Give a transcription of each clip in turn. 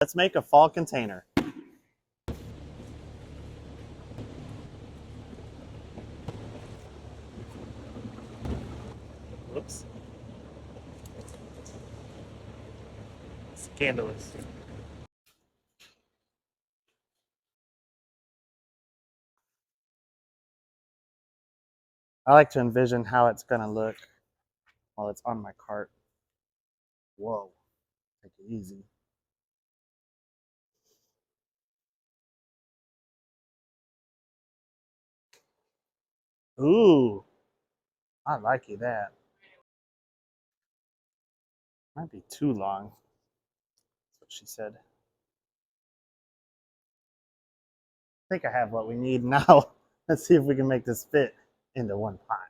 Let's make a fall container. Whoops. Scandalous. I like to envision how it's going to look while it's on my cart. Whoa. Take it easy. Ooh. I like you that. Might be too long. That's what she said. I think I have what we need now. Let's see if we can make this fit into one pot.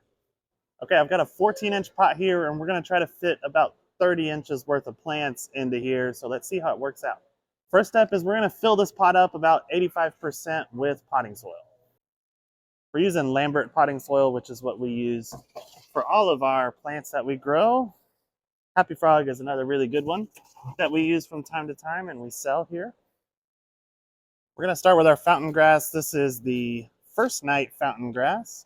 Okay, I've got a 14-inch pot here, and we're going to try to fit about 30 inches worth of plants into here. So let's see how it works out. First step is we're going to fill this pot up about 85% with potting soil. We're using Lambert potting soil, which is what we use for all of our plants that we grow. Happy Frog is another really good one that we use from time to time and we sell here. We're going to start with our fountain grass. This is the First Night fountain grass.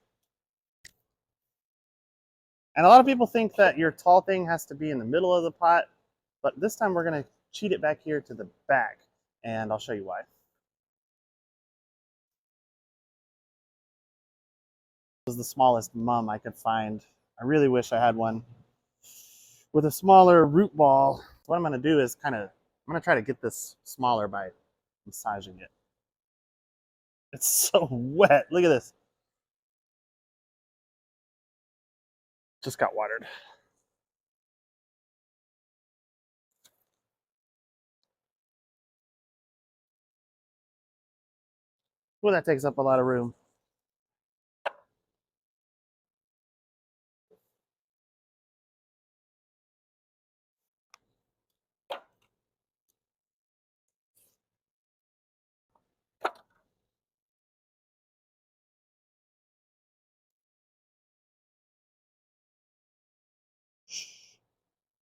And a lot of people think that your tall thing has to be in the middle of the pot, but this time we're going to cheat it back here to the back, and I'll show you why. This is the smallest mum I could find. I really wish I had one with a smaller root ball. What I'm going to do is I'm going to try to get this smaller by massaging it. It's so wet. Look at this. Just got watered. Well, that takes up a lot of room.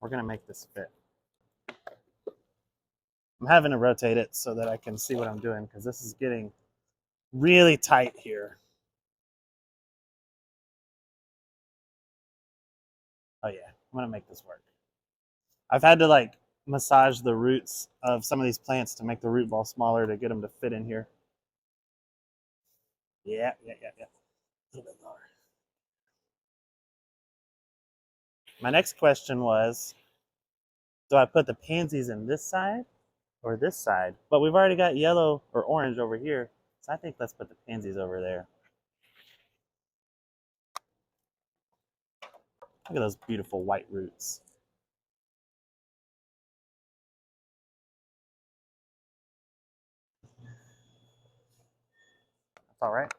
We're going to make this fit. I'm having to rotate it so that I can see what I'm doing because this is getting really tight here. Oh yeah, I'm going to make this work. I've had to like massage the roots of some of these plants to make the root ball smaller to get them to fit in here. Yeah. A little bit lower. My next question was, do I put the pansies in this side or this side? But we've already got yellow or orange over here, so I think let's put the pansies over there. Look at those beautiful white roots. That's all right.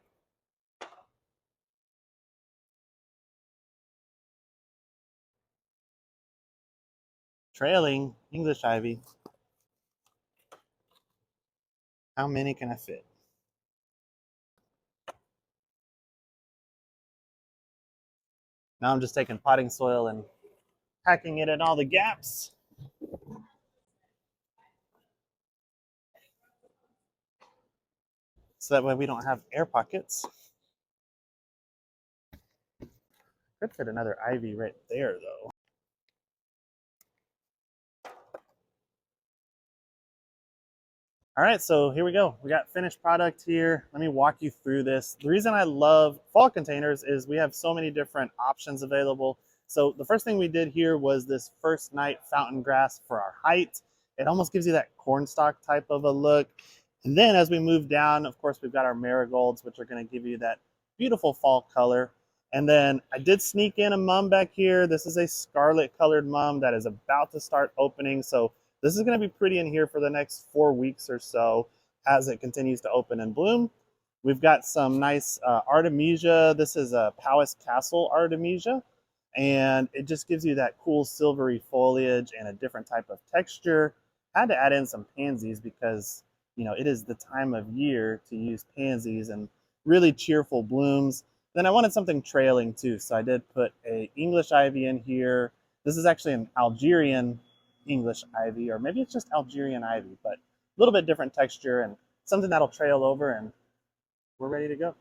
Trailing English ivy. How many can I fit? Now I'm just taking potting soil and packing it in all the gaps. So that way we don't have air pockets. Could fit another ivy right there though. All right, so here we go. We got finished product here. Let me walk you through this. The reason I love fall containers is we have so many different options available. So the first thing we did here was this First Night fountain grass for our height. It almost gives you that cornstalk type of a look. And then as we move down, of course, we've got our marigolds, which are gonna give you that beautiful fall color. And then I did sneak in a mum back here. This is a scarlet colored mum that is about to start opening. So this is going to be pretty in here for the next 4 weeks or so as it continues to open and bloom. We've got some nice Artemisia. This is a Powys Castle Artemisia, and it just gives you that cool silvery foliage and a different type of texture. I had to add in some pansies because, you know, it is the time of year to use pansies and really cheerful blooms. Then I wanted something trailing too, so I did put a English ivy in here. This is actually an Algerian English ivy, or maybe it's just Algerian ivy, but little bit different texture and something that'll trail over, and we're ready to go.